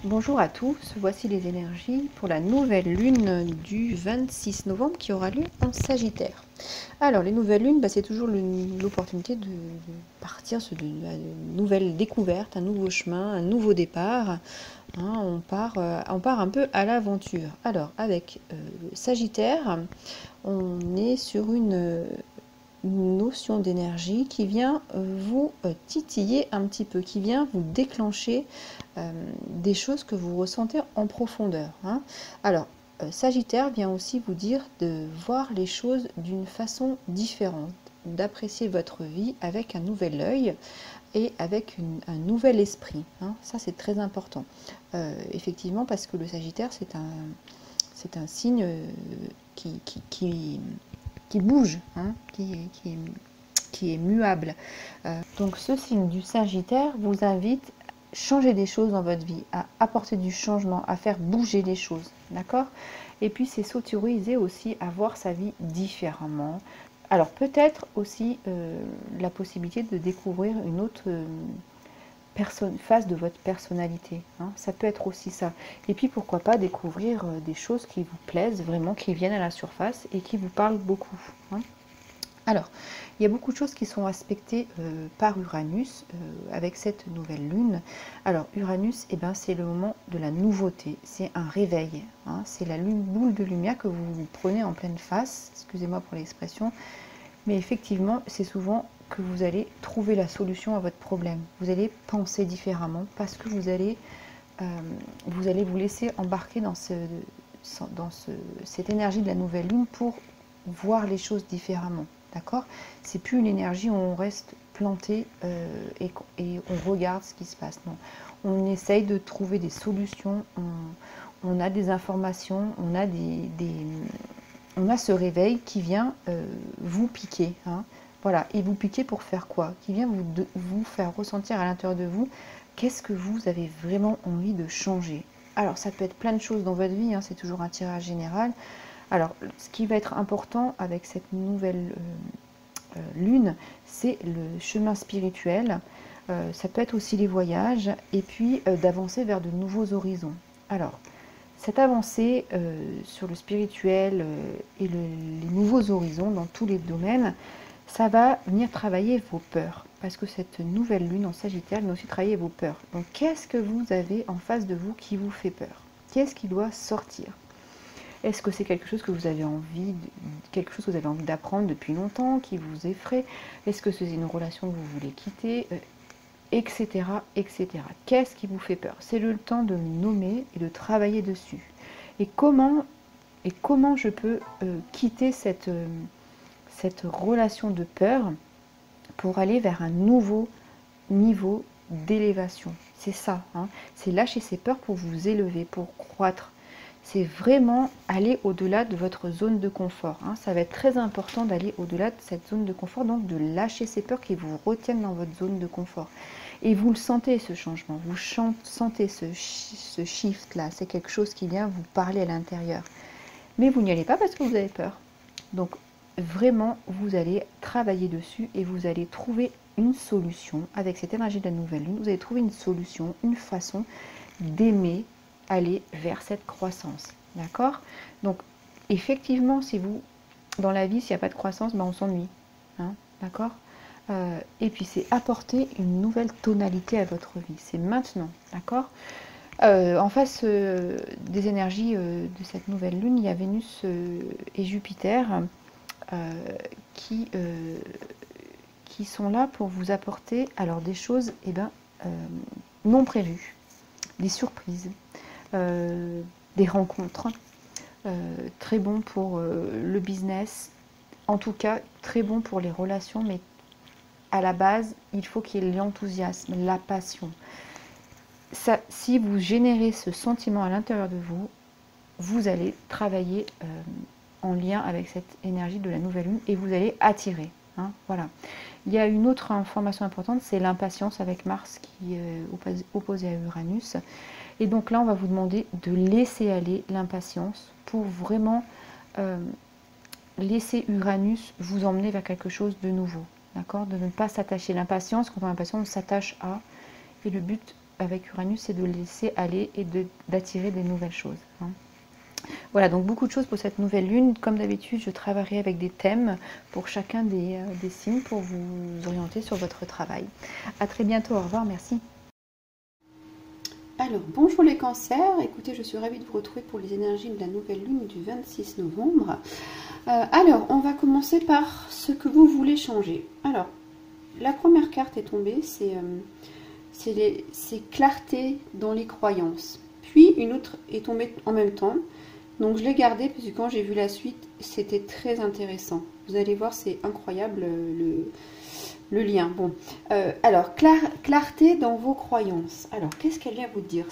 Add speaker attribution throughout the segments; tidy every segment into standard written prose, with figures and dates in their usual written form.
Speaker 1: Bonjour à tous, voici les énergies pour la nouvelle lune du 26 novembre qui aura lieu en Sagittaire. Alors les nouvelles lunes, c'est toujours l'opportunité de partir sur une nouvelle découverte, un nouveau chemin, un nouveau départ. On part un peu à l'aventure. Alors avec Sagittaire, on est sur une notion d'énergie qui vient vous titiller un petit peu, qui vient vous déclencher des choses que vous ressentez en profondeur. Alors, Sagittaire vient aussi vous dire de voir les choses d'une façon différente, d'apprécier votre vie avec un nouvel œil et avec un nouvel esprit. Ça, c'est très important. Effectivement, parce que le Sagittaire, c'est un signe qui bouge, qui est muable. Donc ce signe du Sagittaire vous invite à changer des choses dans votre vie, à apporter du changement, à faire bouger les choses, d'accord? Et puis c'est s'autoriser aussi à voir sa vie différemment. Alors peut-être aussi la possibilité de découvrir une autre face de votre personnalité. Ça peut être aussi ça. Et puis pourquoi pas découvrir des choses qui vous plaisent vraiment, qui viennent à la surface et qui vous parlent beaucoup. Alors, il y a beaucoup de choses qui sont aspectées par Uranus avec cette nouvelle lune. Alors, Uranus, c'est le moment de la nouveauté, c'est un réveil. C'est la lune boule de lumière que vous prenez en pleine face, excusez-moi pour l'expression, mais effectivement, c'est souvent que vous allez trouver la solution à votre problème. Vous allez penser différemment parce que vous allez vous laisser embarquer dans cette énergie de la nouvelle lune pour voir les choses différemment. D'accord? C'est plus une énergie où on reste planté et on regarde ce qui se passe. Non. On essaye de trouver des solutions, on a des informations, on a on a ce réveil qui vient vous piquer. Voilà, et vous piquer pour faire quoi? Qui vient vous faire ressentir à l'intérieur de vous qu'est-ce que vous avez vraiment envie de changer. Alors ça peut être plein de choses dans votre vie, c'est toujours un tirage général. Alors ce qui va être important avec cette nouvelle lune, c'est le chemin spirituel. Ça peut être aussi les voyages et puis d'avancer vers de nouveaux horizons. Alors, cette avancée sur le spirituel et les nouveaux horizons dans tous les domaines, ça va venir travailler vos peurs. Parce que cette nouvelle lune en Sagittaire vient aussi travailler vos peurs. Donc, qu'est-ce que vous avez en face de vous qui vous fait peur? Qu'est-ce qui doit sortir? Est-ce que c'est quelque chose que vous avez envie, d'apprendre depuis longtemps, qui vous effraie? Est-ce que c'est une relation que vous voulez quitter? Etc. etc. Qu'est-ce qui vous fait peur? C'est le temps de le nommer et de travailler dessus. Et comment je peux quitter cette relation de peur pour aller vers un nouveau niveau d'élévation? C'est ça, c'est lâcher ses peurs pour vous élever, pour croître. C'est vraiment aller au-delà de votre zone de confort. Ça va être très important d'aller au-delà de cette zone de confort, donc de lâcher ces peurs qui vous retiennent dans votre zone de confort. Et vous le sentez, ce changement, vous sentez ce shift-là, c'est quelque chose qui vient vous parler à l'intérieur. Mais vous n'y allez pas parce que vous avez peur. Donc vraiment, vous allez travailler dessus et vous allez trouver une solution avec cette énergie de la nouvelle lune. Vous allez trouver une solution, une façon d'aimer aller vers cette croissance. D'accord? Donc, effectivement, si vous, dans la vie, s'il n'y a pas de croissance, on s'ennuie. D'accord? Et puis, c'est apporter une nouvelle tonalité à votre vie. C'est maintenant. D'accord? En face des énergies de cette nouvelle lune, il y a Vénus et Jupiter qui sont là pour vous apporter alors des choses non prévues, des surprises, des rencontres, très bon pour le business, en tout cas très bon pour les relations, mais à la base, il faut qu'il y ait l'enthousiasme, la passion. Ça, si vous générez ce sentiment à l'intérieur de vous, vous allez travailler en lien avec cette énergie de la nouvelle lune et vous allez attirer. Voilà. Il y a une autre information importante, c'est l'impatience avec Mars qui est opposé à Uranus. Et donc là, on va vous demander de laisser aller l'impatience pour vraiment laisser Uranus vous emmener vers quelque chose de nouveau. D'accord? De ne pas s'attacher. L'impatience, quand on est impatient, on s'attache à. Et le but, avec Uranus, c'est de laisser aller et d'attirer des nouvelles choses. Hein. Voilà, donc beaucoup de choses pour cette nouvelle lune. Comme d'habitude, je travaillerai avec des thèmes pour chacun des signes pour vous orienter sur votre travail. À très bientôt, au revoir, merci.
Speaker 2: Alors, bonjour les cancers, écoutez, je suis ravie de vous retrouver pour les énergies de la nouvelle lune du 26 novembre. Alors, on va commencer par ce que vous voulez changer. Alors, la première carte est tombée, c'est clarté dans les croyances. Puis, une autre est tombée en même temps. Donc, je l'ai gardée, parce que quand j'ai vu la suite, c'était très intéressant. Vous allez voir, c'est incroyable le lien. Bon, alors, clarté dans vos croyances. Alors, qu'est-ce qu'elle vient vous dire,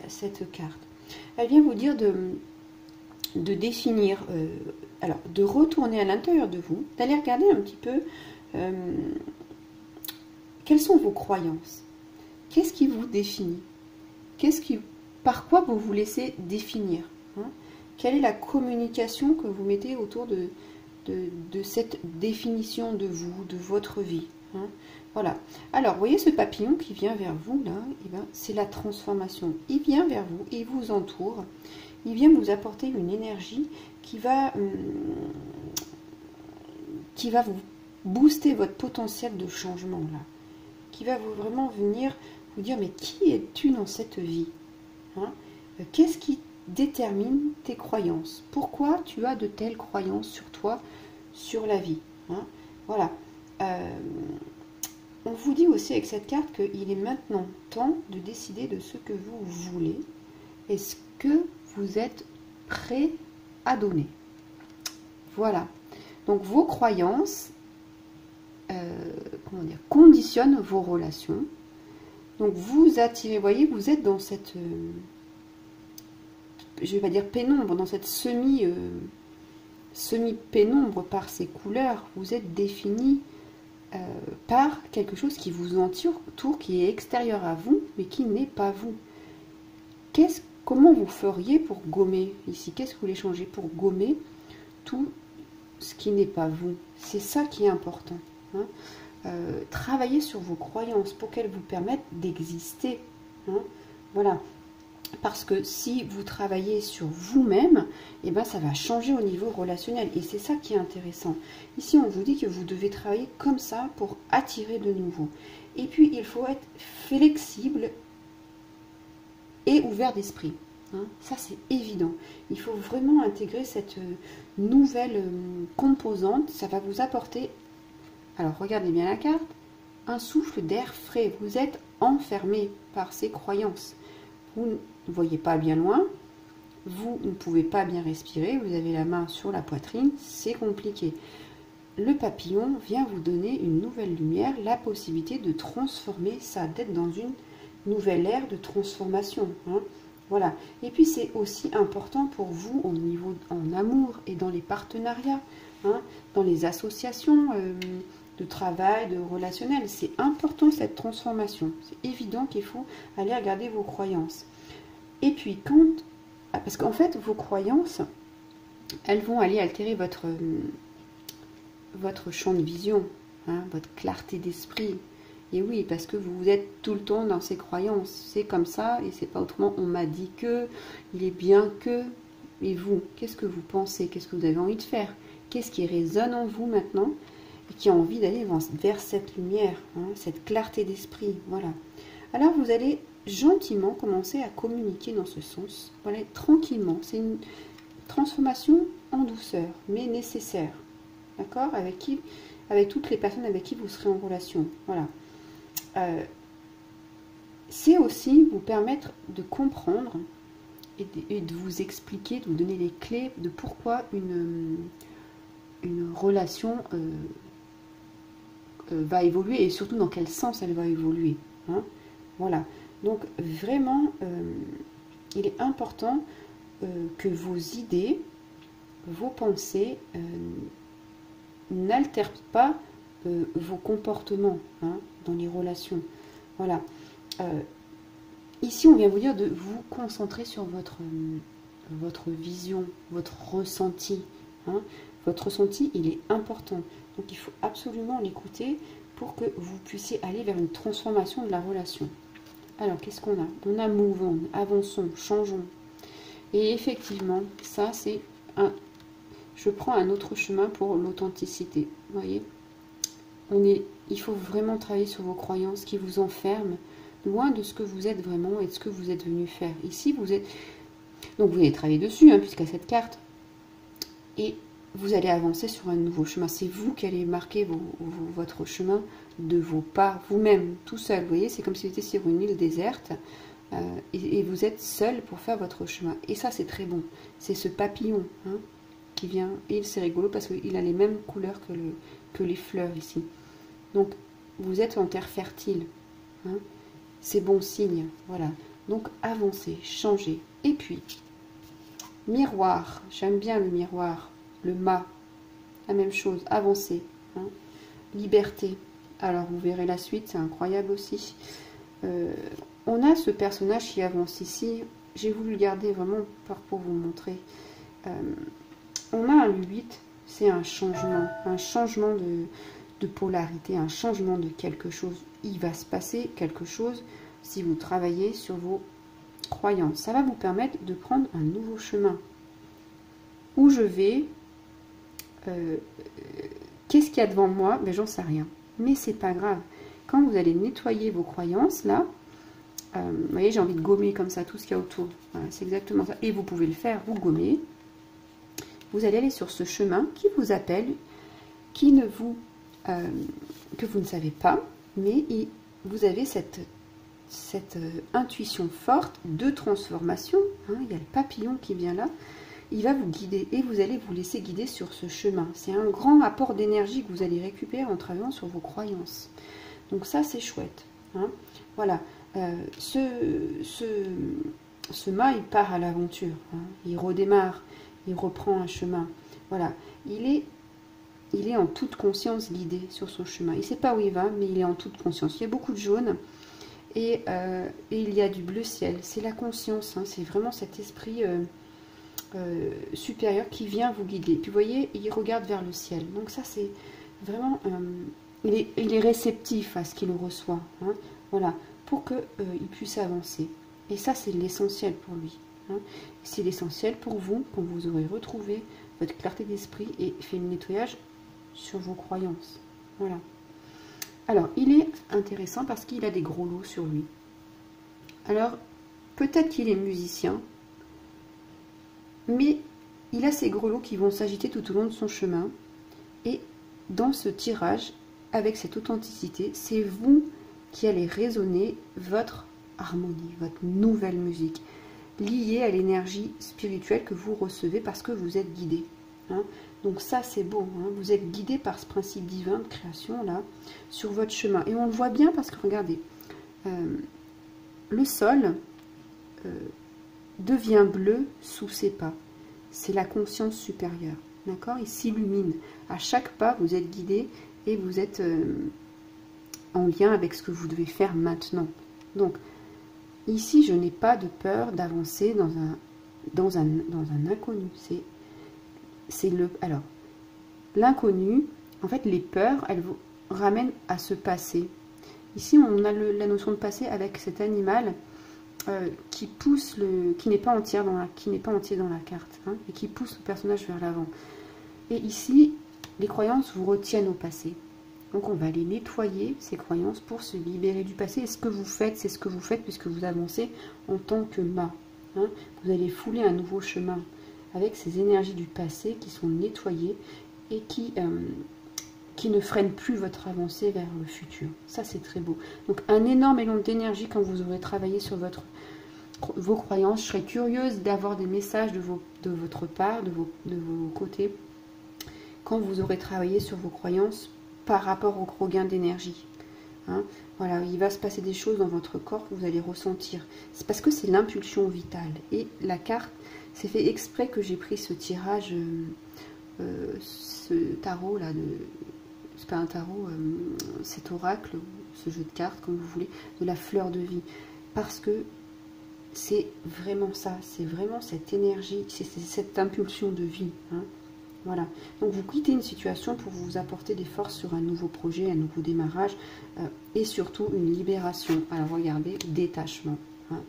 Speaker 2: cette carte? Elle vient vous dire de définir, alors, de retourner à l'intérieur de vous, d'aller regarder un petit peu quelles sont vos croyances. Qu'est-ce qui vous définit? Par quoi vous vous laissez définir, hein? Quelle est la communication que vous mettez autour de cette définition de vous, de votre vie, hein? Voilà. Alors, vous voyez ce papillon qui vient vers vous, là, eh ben, c'est la transformation. Il vient vers vous, il vous entoure, il vient vous apporter une énergie qui va vous booster votre potentiel de changement, là. Qui va vraiment venir vous dire, mais qui es-tu dans cette vie, hein? Qu'est-ce qui détermine tes croyances? Pourquoi tu as de telles croyances sur toi, sur la vie, hein? Voilà. On vous dit aussi avec cette carte qu'il est maintenant temps de décider de ce que vous voulez et ce que vous êtes prêt à donner. Voilà. Donc vos croyances conditionnent vos relations. Donc vous attirez, vous voyez, vous êtes dans cette, je vais pas dire pénombre, dans cette semi-pénombre par ces couleurs. Vous êtes défini par quelque chose qui vous entoure, qui est extérieur à vous, mais qui n'est pas vous. Comment vous feriez pour gommer ici? Qu'est-ce que vous voulez changer pour gommer tout ce qui n'est pas vous? C'est ça qui est important, hein. Travaillez sur vos croyances pour qu'elles vous permettent d'exister, hein. Voilà. Parce que si vous travaillez sur vous-même, eh ben, ça va changer au niveau relationnel. Et c'est ça qui est intéressant. Ici, on vous dit que vous devez travailler comme ça pour attirer de nouveau. Et puis, il faut être flexible et ouvert d'esprit, hein. Ça, c'est évident. Il faut vraiment intégrer cette nouvelle composante. Ça va vous apporter, alors regardez bien la carte, un souffle d'air frais. Vous êtes enfermé par ces croyances. Vous ne voyez pas bien loin, vous ne pouvez pas bien respirer, vous avez la main sur la poitrine, c'est compliqué. Le papillon vient vous donner une nouvelle lumière, la possibilité de transformer ça, d'être dans une nouvelle ère de transformation, hein. Voilà. Et puis c'est aussi important pour vous au niveau en amour et dans les partenariats, hein, dans les associations de travail, de relationnel. C'est important cette transformation. C'est évident qu'il faut aller regarder vos croyances. Et puis parce qu'en fait vos croyances, elles vont aller altérer votre champ de vision, hein, votre clarté d'esprit. Et oui, parce que vous êtes tout le temps dans ces croyances. C'est comme ça et c'est pas autrement. On m'a dit que, il est bien que. Et vous, qu'est-ce que vous pensez? Qu'est-ce que vous avez envie de faire? Qu'est-ce qui résonne en vous maintenant et qui a envie d'aller vers cette lumière, hein, cette clarté d'esprit? Voilà. Alors vous allez gentiment commencer à communiquer dans ce sens. Voilà, tranquillement. C'est une transformation en douceur, mais nécessaire. D'accord? Avec toutes les personnes avec qui vous serez en relation. Voilà. C'est aussi vous permettre de comprendre et de vous expliquer, de vous donner les clés de pourquoi une relation va évoluer et surtout dans quel sens elle va évoluer, hein. Voilà. Donc vraiment, il est important que vos idées, vos pensées n'altèrent pas vos comportements, hein, dans les relations. Voilà. Ici, on vient vous dire de vous concentrer sur votre vision, votre ressenti, hein. Votre ressenti, il est important. Donc, il faut absolument l'écouter pour que vous puissiez aller vers une transformation de la relation. Alors, qu'est-ce qu'on a? On a move on, avançons, changeons. Et effectivement, ça, c'est un... Je prends un autre chemin pour l'authenticité. Vous voyez, il faut vraiment travailler sur vos croyances qui vous enferment, loin de ce que vous êtes vraiment et de ce que vous êtes venu faire. Ici, vous êtes... Donc, vous allez travailler dessus, hein, puisqu'à cette carte. Et vous allez avancer sur un nouveau chemin. C'est vous qui allez marquer votre chemin de vos pas, vous-même, tout seul. Vous voyez, c'est comme si vous étiez sur une île déserte et vous êtes seul pour faire votre chemin. Et ça, c'est très bon. C'est ce papillon hein, qui vient. Et c'est rigolo parce qu'il a les mêmes couleurs que les fleurs ici. Donc, vous êtes en terre fertile. Hein. C'est bon signe. Voilà. Donc, avancez, changez. Et puis, miroir. J'aime bien le miroir. Le mât. La même chose. Avancez. Hein. Liberté. Alors, vous verrez la suite. C'est incroyable aussi. On a ce personnage qui avance ici. J'ai voulu le garder vraiment pour vous montrer. On a un 8. C'est un changement de polarité, un changement de quelque chose. Il va se passer quelque chose si vous travaillez sur vos croyances. Ça va vous permettre de prendre un nouveau chemin. Où je vais, qu'est-ce qu'il y a devant moi? Ben, j'en sais rien. Mais c'est pas grave. Quand vous allez nettoyer vos croyances, là, vous voyez, j'ai envie de gommer comme ça tout ce qu'il y a autour. Voilà, c'est exactement ça. Et vous pouvez le faire, vous gommez. Vous allez aller sur ce chemin qui vous appelle, qui ne vous, que vous ne savez pas, mais vous avez cette intuition forte de transformation. Hein, il y a le papillon qui vient là. Il va vous guider et vous allez vous laisser guider sur ce chemin. C'est un grand apport d'énergie que vous allez récupérer en travaillant sur vos croyances. Donc ça, c'est chouette. Hein. Voilà. Ce mât, il part à l'aventure. Hein. Il redémarre. Il reprend un chemin. Voilà. Il est en toute conscience guidé sur son chemin. Il ne sait pas où il va, mais il est en toute conscience. Il y a beaucoup de jaune et il y a du bleu ciel. C'est la conscience. Hein. C'est vraiment cet esprit... supérieur qui vient vous guider. Puis vous voyez, il regarde vers le ciel. Donc ça, c'est vraiment... il est réceptif à ce qu'il reçoit. Hein, voilà, pour qu'il puisse avancer. Et ça, c'est l'essentiel pour lui. Hein. C'est l'essentiel pour vous, quand vous aurez retrouvé votre clarté d'esprit et fait le nettoyage sur vos croyances. Voilà. Alors, il est intéressant parce qu'il a des gros lots sur lui. Alors, peut-être qu'il est musicien, mais il a ces grelots qui vont s'agiter tout au long de son chemin. Et dans ce tirage, avec cette authenticité, c'est vous qui allez résonner votre harmonie, votre nouvelle musique, liée à l'énergie spirituelle que vous recevez parce que vous êtes guidé. Hein. Donc ça, c'est beau. Hein. Vous êtes guidé par ce principe divin de création, là, sur votre chemin. Et on le voit bien parce que, regardez, le sol... devient bleu sous ses pas. C'est la conscience supérieure. D'accord? Il s'illumine. À chaque pas, vous êtes guidé et vous êtes en lien avec ce que vous devez faire maintenant. Donc, ici, je n'ai pas de peur d'avancer dans un inconnu. Alors, l'inconnu, en fait, les peurs, elles vous ramènent à ce passé. Ici, on a la notion de passé avec cet animal qui pousse qui n'est pas entier dans la carte, hein, et qui pousse le personnage vers l'avant. Et ici, les croyances vous retiennent au passé. Donc on va les nettoyer, ces croyances, pour se libérer du passé. Et ce que vous faites, c'est ce que vous faites puisque vous avancez en tant que mât. Hein. Vous allez fouler un nouveau chemin avec ces énergies du passé qui sont nettoyées et qui ne freinent plus votre avancée vers le futur. Ça, c'est très beau. Donc un énorme élan d'énergie quand vous aurez travaillé sur vos croyances. Je serais curieuse d'avoir des messages de votre part, de vos côtés, quand vous aurez travaillé sur vos croyances par rapport au regain d'énergie. Hein, voilà, il va se passer des choses dans votre corps que vous allez ressentir. C'est parce que c'est l'impulsion vitale. Et la carte, c'est fait exprès que j'ai pris ce tirage, ce tarot là, c'est pas un tarot, cet oracle, ce jeu de cartes, comme vous voulez, de la fleur de vie. Parce que c'est vraiment ça, c'est vraiment cette énergie, c'est cette impulsion de vie. Hein. Voilà. Donc vous quittez une situation pour vous apporter des forces sur un nouveau projet, un nouveau démarrage et surtout une libération. Alors regardez, détachement. Hein.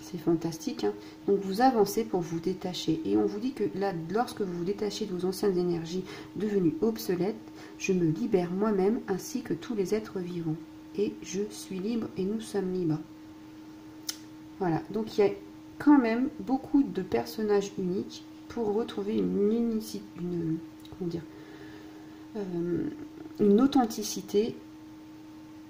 Speaker 2: C'est fantastique. Hein. Donc vous avancez pour vous détacher. Et on vous dit que là, lorsque vous vous détachez de vos anciennes énergies devenues obsolètes, je me libère moi-même ainsi que tous les êtres vivants. Et je suis libre et nous sommes libres. Voilà. Donc il y a quand même beaucoup de personnages uniques pour retrouver une authenticité,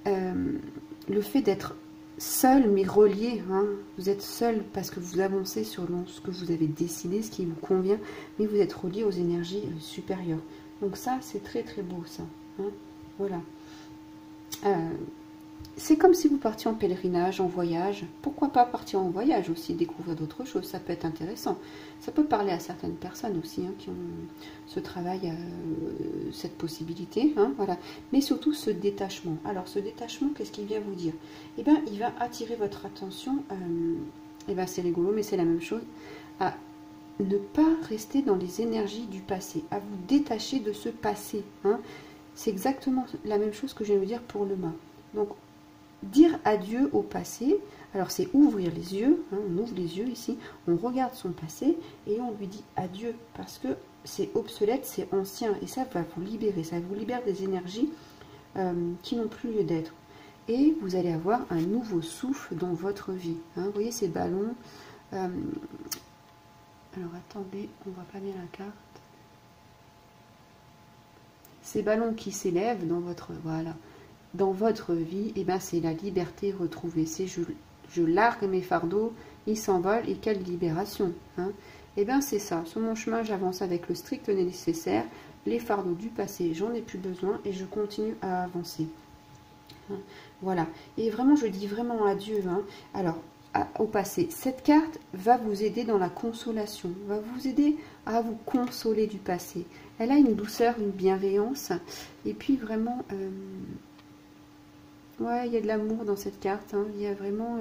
Speaker 2: le fait d'être seul mais relié, hein. Vous êtes seul parce que vous avancez sur ce que vous avez décidé, ce qui vous convient, mais vous êtes relié aux énergies supérieures. Donc ça, c'est très très beau ça, hein. Voilà. C'est comme si vous partiez en pèlerinage, en voyage. Pourquoi pas partir en voyage aussi, découvrir d'autres choses, ça peut être intéressant. Ça peut parler à certaines personnes aussi, hein, qui ont ce travail, cette possibilité. Hein, voilà. Mais surtout ce détachement. Alors ce détachement, qu'est-ce qu'il vient vous dire? Eh bien, il va attirer votre attention, eh bien c'est rigolo, mais c'est la même chose, à ne pas rester dans les énergies du passé, à vous détacher de ce passé. Hein. C'est exactement la même chose que je viens de vous dire pour le mât. Donc, dire adieu au passé, alors c'est ouvrir les yeux, hein, on ouvre les yeux ici, on regarde son passé et on lui dit adieu parce que c'est obsolète, c'est ancien et ça va vous libérer, ça vous libère des énergies qui n'ont plus lieu d'être. Et vous allez avoir un nouveau souffle dans votre vie. Hein, vous voyez ces ballons, alors attendez, on ne voit pas bien la carte. Ces ballons qui s'élèvent dans votre, voilà, dans votre vie, et ben c'est la liberté retrouvée. C'est je largue mes fardeaux, ils s'envolent et quelle libération. Hein. Et bien c'est ça. Sur mon chemin, j'avance avec le strict nécessaire. Les fardeaux du passé, j'en ai plus besoin et je continue à avancer. Hein. Voilà. Et vraiment, je dis vraiment adieu. Hein. Alors, au passé, cette carte va vous aider dans la consolation, va vous aider à vous consoler du passé. Elle a une douceur, une bienveillance, et puis vraiment... ouais, il y a de l'amour dans cette carte. Hein. Il y a vraiment...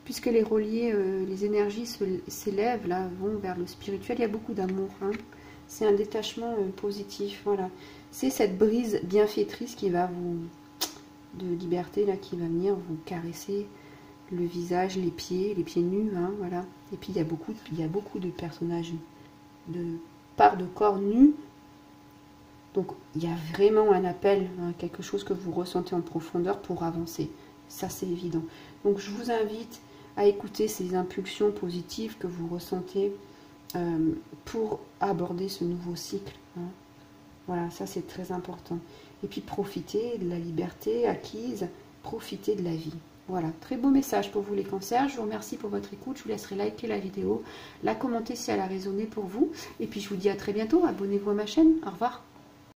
Speaker 2: puisque les reliés, les énergies s'élèvent, là, vont vers le spirituel, il y a beaucoup d'amour. Hein. C'est un détachement positif. Voilà. C'est cette brise bienfaitrice qui va vous... de liberté, là, qui va venir vous caresser le visage, les pieds nus. Hein, voilà. Et puis, il y a beaucoup de personnages, de parts de corps nus. Donc, il y a vraiment un appel, hein, quelque chose que vous ressentez en profondeur pour avancer. Ça, c'est évident. Donc, je vous invite à écouter ces impulsions positives que vous ressentez pour aborder ce nouveau cycle. Hein. Voilà, ça, c'est très important. Et puis, profitez de la liberté acquise, profitez de la vie. Voilà, très beau message pour vous les cancers. Je vous remercie pour votre écoute. Je vous laisserai liker la vidéo, la commenter si elle a résonné pour vous. Et puis, je vous dis à très bientôt. Abonnez-vous à ma chaîne. Au revoir.